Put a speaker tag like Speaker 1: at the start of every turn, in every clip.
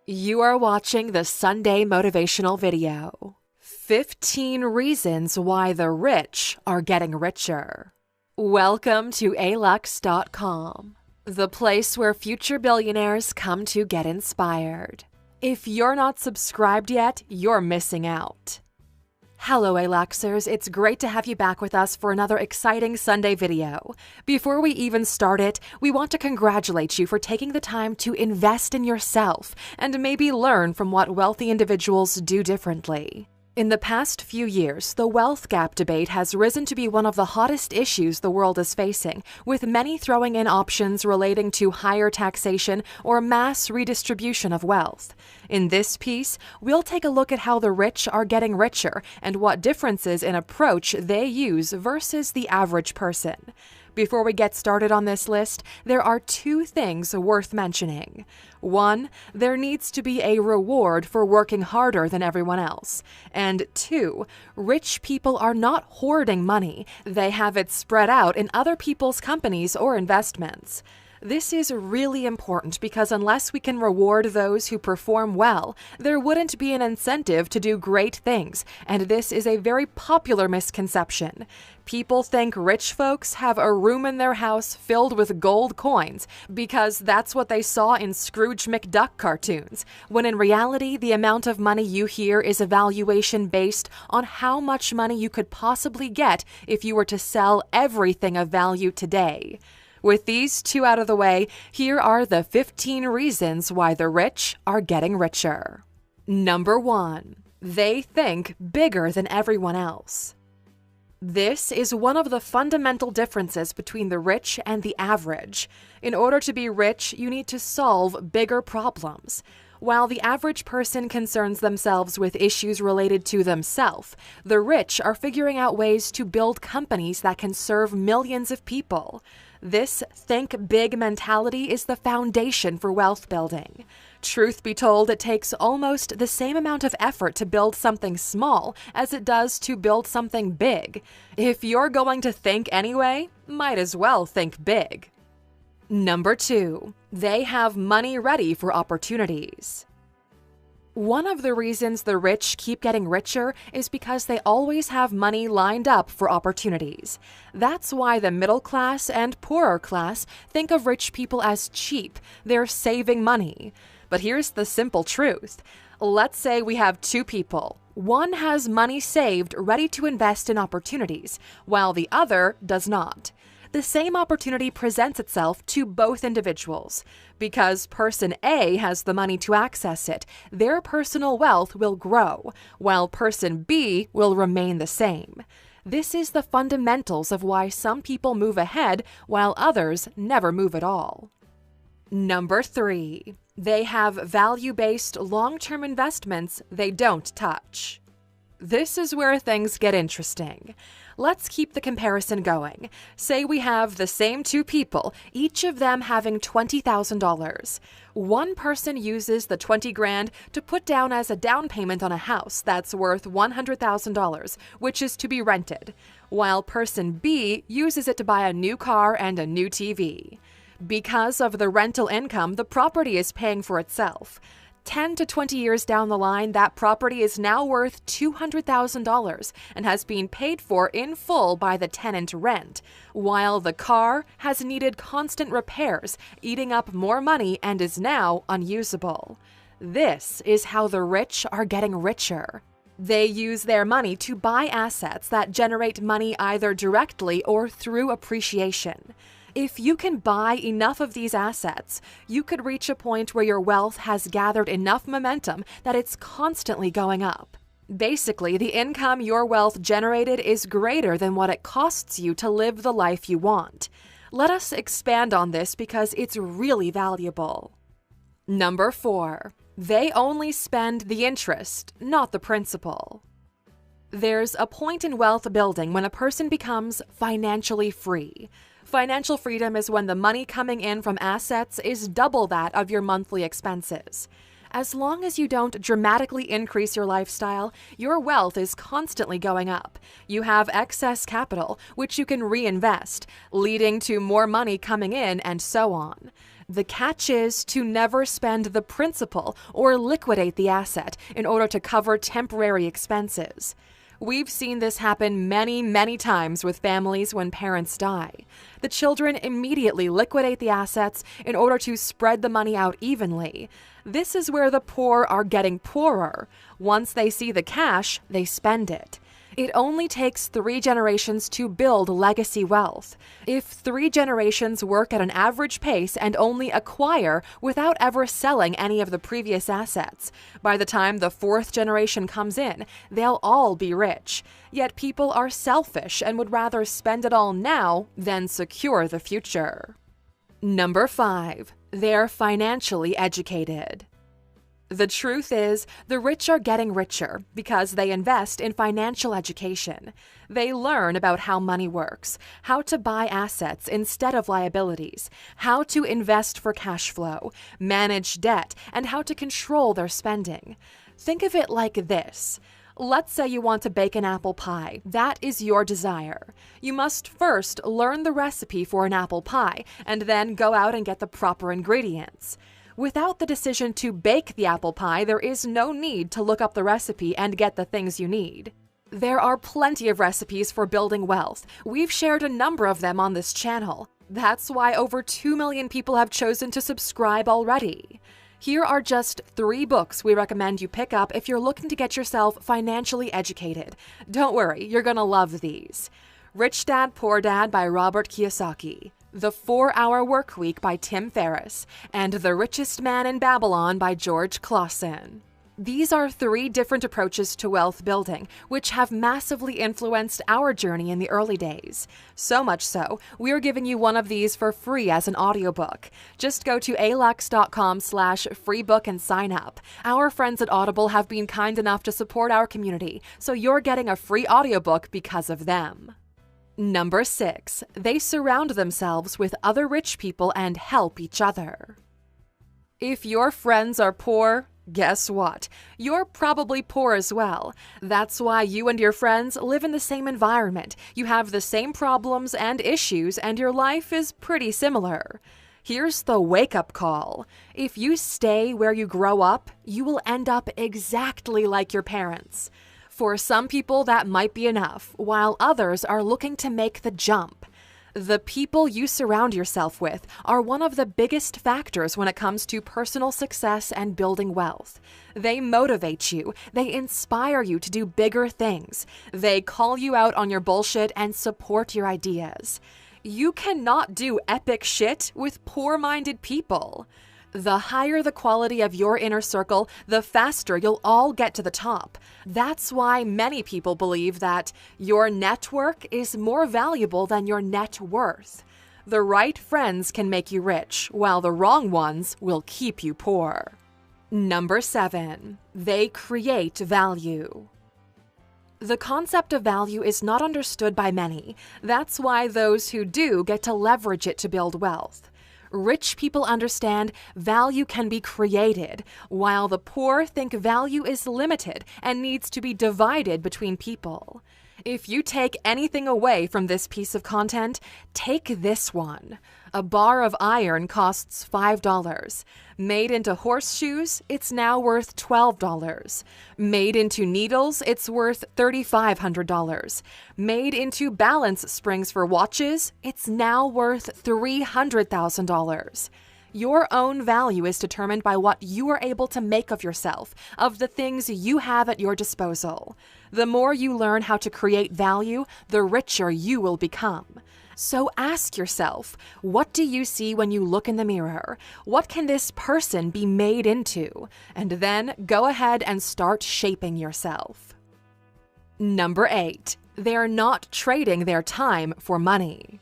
Speaker 1: You are watching the Sunday motivational video. 15 reasons why the rich are getting richer. Welcome to alux.com, the place where future billionaires come to get inspired. If you're not subscribed yet, you're missing out. Hello, Aluxers. It's great to have you back with us for another exciting Sunday video. Before we even start it, we want to congratulate you for taking the time to invest in yourself and maybe learn from what wealthy individuals do differently. In the past few years, the wealth gap debate has risen to be one of the hottest issues the world is facing, with many throwing in options relating to higher taxation or mass redistribution of wealth. In this piece, we'll take a look at how the rich are getting richer and what differences in approach they use versus the average person. Before we get started on this list, there are two things worth mentioning. One, there needs to be a reward for working harder than everyone else. And two, rich people are not hoarding money. They have it spread out in other people's companies or investments. This is really important because unless we can reward those who perform well, there wouldn't be an incentive to do great things, and this is a very popular misconception. People think rich folks have a room in their house filled with gold coins because that's what they saw in Scrooge McDuck cartoons, when in reality the amount of money you hear is a valuation based on how much money you could possibly get if you were to sell everything of value today. With these two out of the way, here are the 15 reasons why the rich are getting richer. Number 1. They think bigger than everyone else. This is one of the fundamental differences between the rich and the average. In order to be rich, you need to solve bigger problems. While the average person concerns themselves with issues related to themselves, the rich are figuring out ways to build companies that can serve millions of people. This think big mentality is the foundation for wealth building. Truth be told, it takes almost the same amount of effort to build something small as it does to build something big. If you're going to think anyway, might as well think big. Number 2. They have money ready for opportunities. One of the reasons the rich keep getting richer is because they always have money lined up for opportunities. That's why the middle class and poorer class think of rich people as cheap. They're saving money. But here's the simple truth. Let's say we have two people. One has money saved ready to invest in opportunities, while the other does not. The same opportunity presents itself to both individuals. Because person A has the money to access it, their personal wealth will grow, while person B will remain the same. This is the fundamentals of why some people move ahead while others never move at all. Number 3. They have value-based long-term investments they don't touch. This is where things get interesting. Let's keep the comparison going. Say we have the same two people, each of them having $20,000. One person uses the $20,000 to put down as a down payment on a house that's worth $100,000, which is to be rented, while person B uses it to buy a new car and a new TV. Because of the rental income, the property is paying for itself. 10 to 20 years down the line, that property is now worth $200,000 and has been paid for in full by the tenant rent, while the car has needed constant repairs, eating up more money and is now unusable. This is how the rich are getting richer. They use their money to buy assets that generate money either directly or through appreciation. If you can buy enough of these assets, you could reach a point where your wealth has gathered enough momentum that it's constantly going up. Basically, the income your wealth generated is greater than what it costs you to live the life you want. Let us expand on this because it's really valuable. Number 4. They only spend the interest, not the principal. There's a point in wealth building when a person becomes financially free. Financial freedom is when the money coming in from assets is double that of your monthly expenses. As long as you don't dramatically increase your lifestyle, your wealth is constantly going up. You have excess capital, which you can reinvest, leading to more money coming in and so on. The catch is to never spend the principal or liquidate the asset in order to cover temporary expenses. We've seen this happen many, many times with families when parents die. The children immediately liquidate the assets in order to spread the money out evenly. This is where the poor are getting poorer. Once they see the cash, they spend it. It only takes 3 generations to build legacy wealth. If 3 generations work at an average pace and only acquire without ever selling any of the previous assets, by the time the 4th generation comes in, they'll all be rich. Yet people are selfish and would rather spend it all now than secure the future. Number 5. They're financially educated. The truth is, the rich are getting richer because they invest in financial education. They learn about how money works, how to buy assets instead of liabilities, how to invest for cash flow, manage debt, and how to control their spending. Think of it like this. Let's say you want to bake an apple pie. That is your desire. You must first learn the recipe for an apple pie and then go out and get the proper ingredients. Without the decision to bake the apple pie, there is no need to look up the recipe and get the things you need. There are plenty of recipes for building wealth. We've shared a number of them on this channel. That's why over 2 million people have chosen to subscribe already. Here are just 3 books we recommend you pick up if you're looking to get yourself financially educated. Don't worry, you're gonna love these. Rich Dad, Poor Dad by Robert Kiyosaki, The 4-Hour Workweek by Tim Ferriss, and The Richest Man in Babylon by George Clausen. These are 3 different approaches to wealth building, which have massively influenced our journey in the early days. So much so, we are giving you one of these for free as an audiobook. Just go to alux.com/freebook and sign up. Our friends at Audible have been kind enough to support our community, so you're getting a free audiobook because of them. Number 6. They surround themselves with other rich people and help each other. If your friends are poor, guess what? You're probably poor as well. That's why you and your friends live in the same environment. You have the same problems and issues, and your life is pretty similar. Here's the wake-up call. If you stay where you grow up, you will end up exactly like your parents. For some people, that might be enough, while others are looking to make the jump. The people you surround yourself with are one of the biggest factors when it comes to personal success and building wealth. They motivate you, they inspire you to do bigger things, they call you out on your bullshit and support your ideas. You cannot do epic shit with poor-minded people. The higher the quality of your inner circle, the faster you'll all get to the top. That's why many people believe that your network is more valuable than your net worth. The right friends can make you rich, while the wrong ones will keep you poor. Number 7. They create value. The concept of value is not understood by many. That's why those who do get to leverage it to build wealth. Rich people understand value can be created, while the poor think value is limited and needs to be divided between people. If you take anything away from this piece of content, take this one. A bar of iron costs $5. Made into horseshoes, it's now worth $12. Made into needles, it's worth $3,500. Made into balance springs for watches, it's now worth $300,000. Your own value is determined by what you are able to make of yourself, of the things you have at your disposal. The more you learn how to create value, the richer you will become. So ask yourself, what do you see when you look in the mirror? What can this person be made into? And then go ahead and start shaping yourself. Number 8. They're not trading their time for money.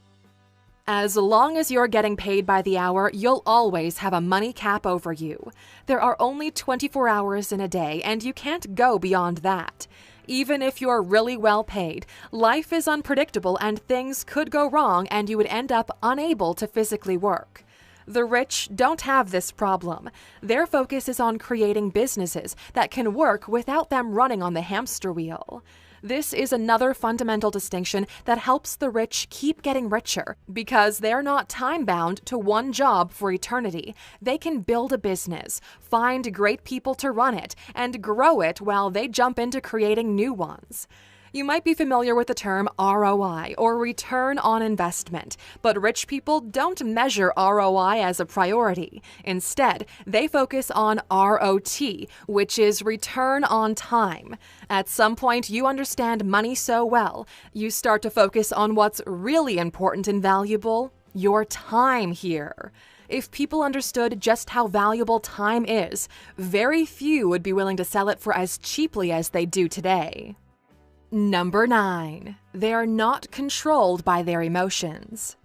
Speaker 1: As long as you're getting paid by the hour, you'll always have a money cap over you. There are only 24 hours in a day, and you can't go beyond that. Even if you're really well paid, life is unpredictable and things could go wrong and you would end up unable to physically work. The rich don't have this problem. Their focus is on creating businesses that can work without them running on the hamster wheel. This is another fundamental distinction that helps the rich keep getting richer because they're not time-bound to one job for eternity. They can build a business, find great people to run it, and grow it while they jump into creating new ones. You might be familiar with the term ROI, or return on investment, but rich people don't measure ROI as a priority. Instead, they focus on ROT, which is return on time. At some point, you understand money so well, you start to focus on what's really important and valuable: your time here. If people understood just how valuable time is, very few would be willing to sell it for as cheaply as they do today. Number 9. They're not controlled by their emotions.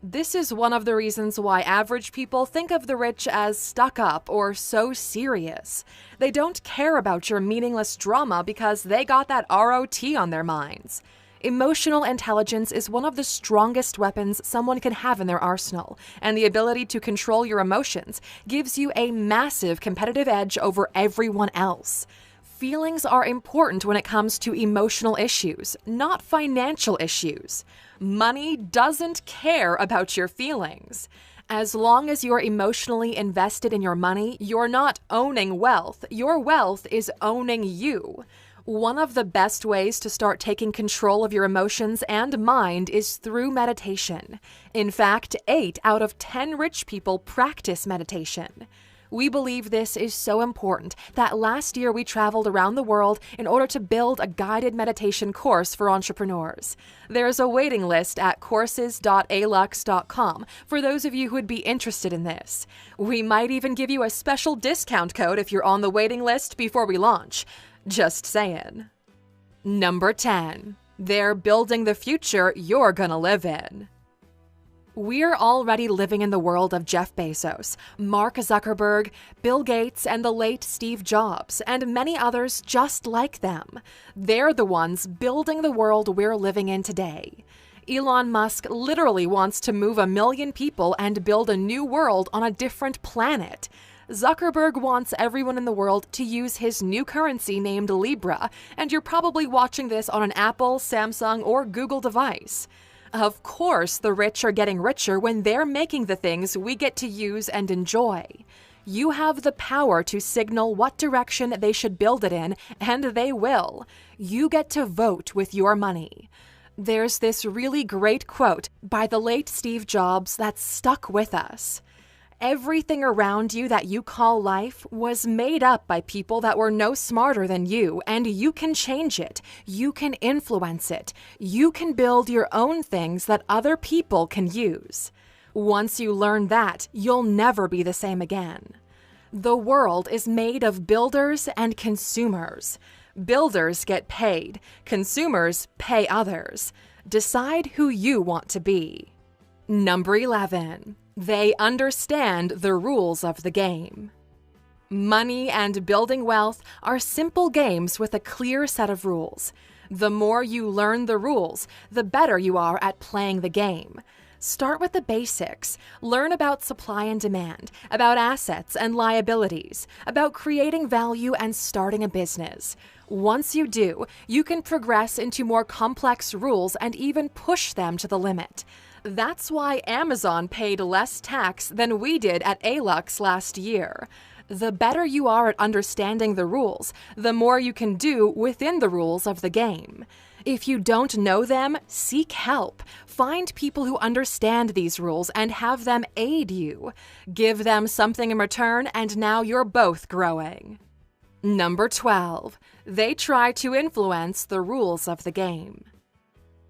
Speaker 1: This is one of the reasons why average people think of the rich as stuck up or so serious. They don't care about your meaningless drama because they got that ROT on their minds. Emotional intelligence is one of the strongest weapons someone can have in their arsenal, and the ability to control your emotions gives you a massive competitive edge over everyone else. Feelings are important when it comes to emotional issues, not financial issues. Money doesn't care about your feelings. As long as you're emotionally invested in your money, you're not owning wealth. Your wealth is owning you. One of the best ways to start taking control of your emotions and mind is through meditation. In fact, 8 out of 10 rich people practice meditation. We believe this is so important that last year we traveled around the world in order to build a guided meditation course for entrepreneurs. There's a waiting list at courses.alux.com for those of you who would be interested in this. We might even give you a special discount code if you're on the waiting list before we launch. Just saying. Number 10. They're building the future you're gonna live in. We're already living in the world of Jeff Bezos, Mark Zuckerberg, Bill Gates, and the late Steve Jobs, and many others just like them. They're the ones building the world we're living in today. Elon Musk literally wants to move 1 million people and build a new world on a different planet. Zuckerberg wants everyone in the world to use his new currency named Libra, and you're probably watching this on an Apple, Samsung, or Google device. Of course, the rich are getting richer when they're making the things we get to use and enjoy. You have the power to signal what direction they should build it in, and they will. You get to vote with your money. There's this really great quote by the late Steve Jobs that stuck with us. Everything around you that you call life was made up by people that were no smarter than you, and you can change it. You can influence it. You can build your own things that other people can use. Once you learn that, you'll never be the same again. The world is made of builders and consumers. Builders get paid. Consumers pay others. Decide who you want to be. Number 11. They understand the rules of the game. Money and building wealth are simple games with a clear set of rules. The more you learn the rules, the better you are at playing the game. Start with the basics. Learn about supply and demand, about assets and liabilities, about creating value and starting a business. Once you do, you can progress into more complex rules and even push them to the limit. That's why Amazon paid less tax than we did at alux last year. The better you are at understanding the rules, the more you can do within the rules of the game. If you don't know them, seek help. Find people who understand these rules and have them aid you. Give them something in return, and now you're both growing. Number 12. They try to influence the rules of the game.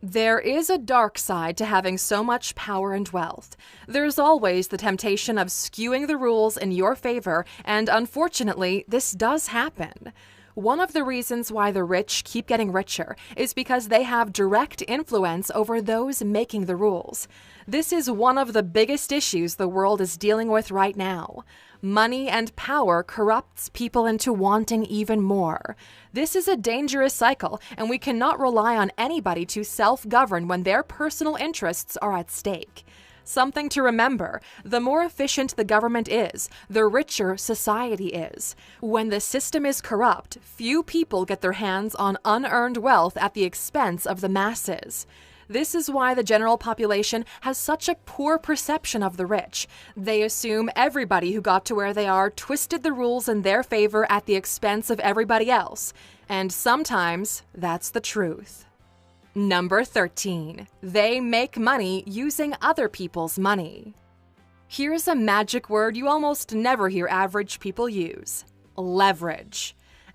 Speaker 1: There is a dark side to having so much power and wealth. There's always the temptation of skewing the rules in your favor, and unfortunately, this does happen. One of the reasons why the rich keep getting richer is because they have direct influence over those making the rules. This is one of the biggest issues the world is dealing with right now. Money and power corrupts people into wanting even more. This is a dangerous cycle, and we cannot rely on anybody to self-govern when their personal interests are at stake. Something to remember, the more efficient the government is, the richer society is. When the system is corrupt, few people get their hands on unearned wealth at the expense of the masses. This is why the general population has such a poor perception of the rich. They assume everybody who got to where they are twisted the rules in their favor at the expense of everybody else. And sometimes that's the truth. Number 13. They make money using other people's money. Here's a magic word you almost never hear average people use: leverage.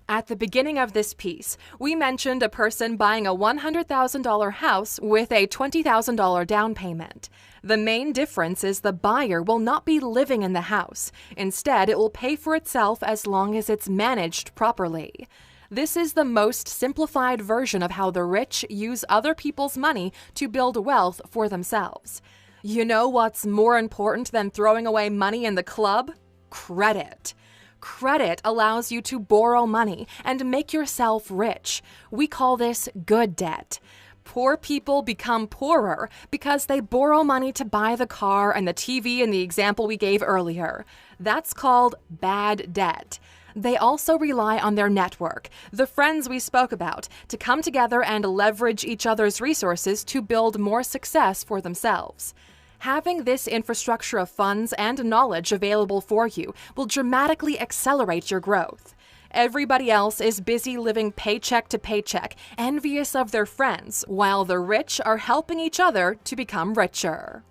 Speaker 1: At the beginning of this piece, we mentioned a person buying a $100,000 house with a $20,000 down payment. The main difference is the buyer will not be living in the house. Instead, it will pay for itself as long as it's managed properly. This is the most simplified version of how the rich use other people's money to build wealth for themselves. You know what's more important than throwing away money in the club? Credit. Credit allows you to borrow money and make yourself rich. We call this good debt. Poor people become poorer because they borrow money to buy the car and the TV in the example we gave earlier. That's called bad debt. They also rely on their network, the friends we spoke about, to come together and leverage each other's resources to build more success for themselves. Having this infrastructure of funds and knowledge available for you will dramatically accelerate your growth. Everybody else is busy living paycheck to paycheck, envious of their friends, while the rich are helping each other to become richer.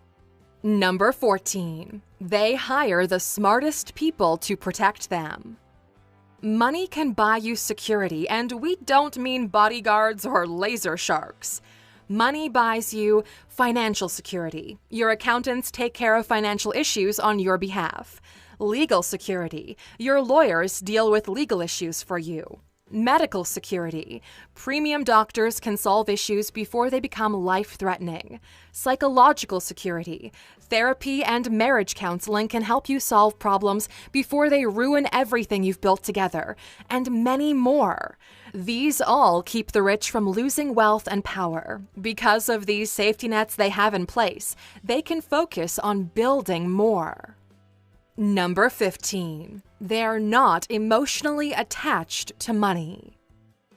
Speaker 1: Number 14. They hire the smartest people to protect them. Money can buy you security, and we don't mean bodyguards or laser sharks. Money buys you financial security. Your accountants take care of financial issues on your behalf. Legal security. Your lawyers deal with legal issues for you. Medical security. Premium doctors can solve issues before they become life-threatening. Psychological security. Therapy and marriage counseling can help you solve problems before they ruin everything you've built together, and many more. These all keep the rich from losing wealth and power. Because of these safety nets they have in place, they can focus on building more. Number 15. They're not emotionally attached to money.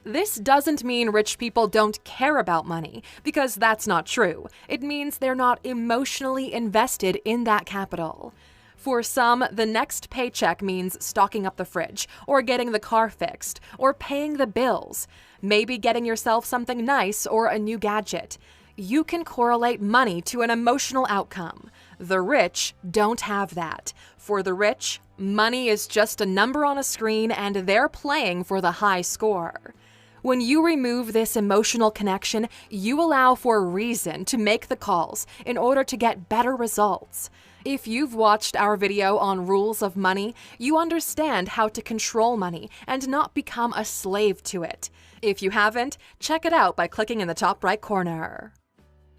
Speaker 1: This doesn't mean rich people don't care about money, because that's not true. It means they're not emotionally invested in that capital. For some, the next paycheck means stocking up the fridge, or getting the car fixed, or paying the bills, maybe getting yourself something nice or a new gadget. You can correlate money to an emotional outcome. The rich don't have that. For the rich, money is just a number on a screen, and they're playing for the high score. When you remove this emotional connection, you allow for reason to make the calls in order to get better results. If you've watched our video on rules of money, you understand how to control money and not become a slave to it. If you haven't, check it out by clicking in the top right corner.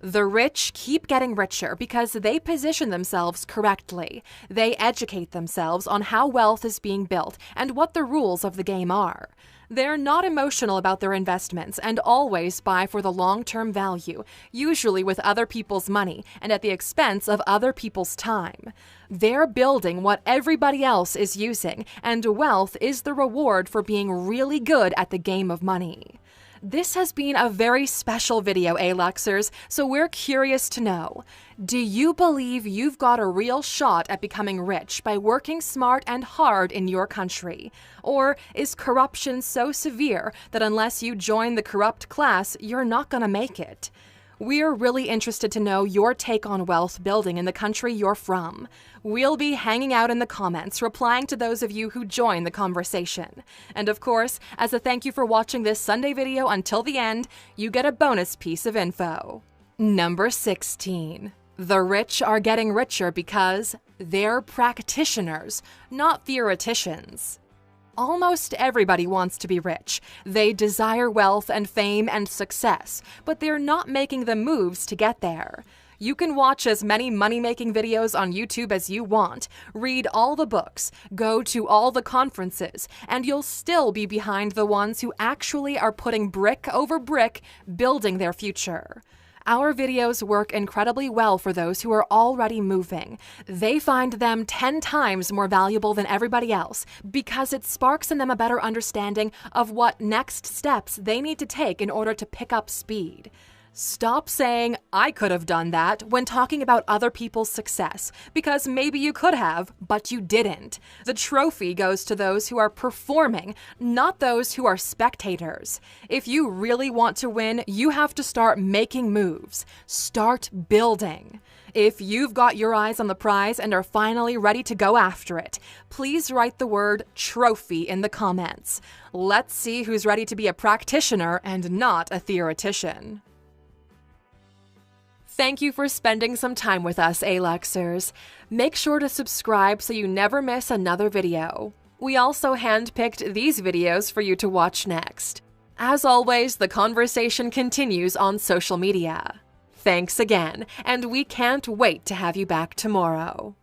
Speaker 1: The rich keep getting richer because they position themselves correctly. They educate themselves on how wealth is being built and what the rules of the game are. They're not emotional about their investments and always buy for the long-term value, usually with other people's money and at the expense of other people's time. They're building what everybody else is using, and wealth is the reward for being really good at the game of money. This has been a very special video, Aluxers, so we're curious to know, do you believe you've got a real shot at becoming rich by working smart and hard in your country? Or is corruption so severe that unless you join the corrupt class, you're not gonna make it? We're really interested to know your take on wealth building in the country you're from. We'll be hanging out in the comments, replying to those of you who join the conversation. And of course, as a thank you for watching this Sunday video until the end, you get a bonus piece of info. Number 16. The rich are getting richer because they're practitioners, not theoreticians. Almost everybody wants to be rich. They desire wealth and fame and success, but they're not making the moves to get there. You can watch as many money-making videos on YouTube as you want, read all the books, go to all the conferences, and you'll still be behind the ones who actually are putting brick over brick, building their future. Our videos work incredibly well for those who are already moving. They find them 10 times more valuable than everybody else because it sparks in them a better understanding of what next steps they need to take in order to pick up speed. Stop saying, "I could have done that," when talking about other people's success, because maybe you could have, but you didn't. The trophy goes to those who are performing, not those who are spectators. If you really want to win, you have to start making moves. Start building. If you've got your eyes on the prize and are finally ready to go after it, please write the word trophy in the comments. Let's see who's ready to be a practitioner and not a theoretician. Thank you for spending some time with us, Aluxers. Make sure to subscribe so you never miss another video. We also handpicked these videos for you to watch next. As always, the conversation continues on social media. Thanks again, and we can't wait to have you back tomorrow.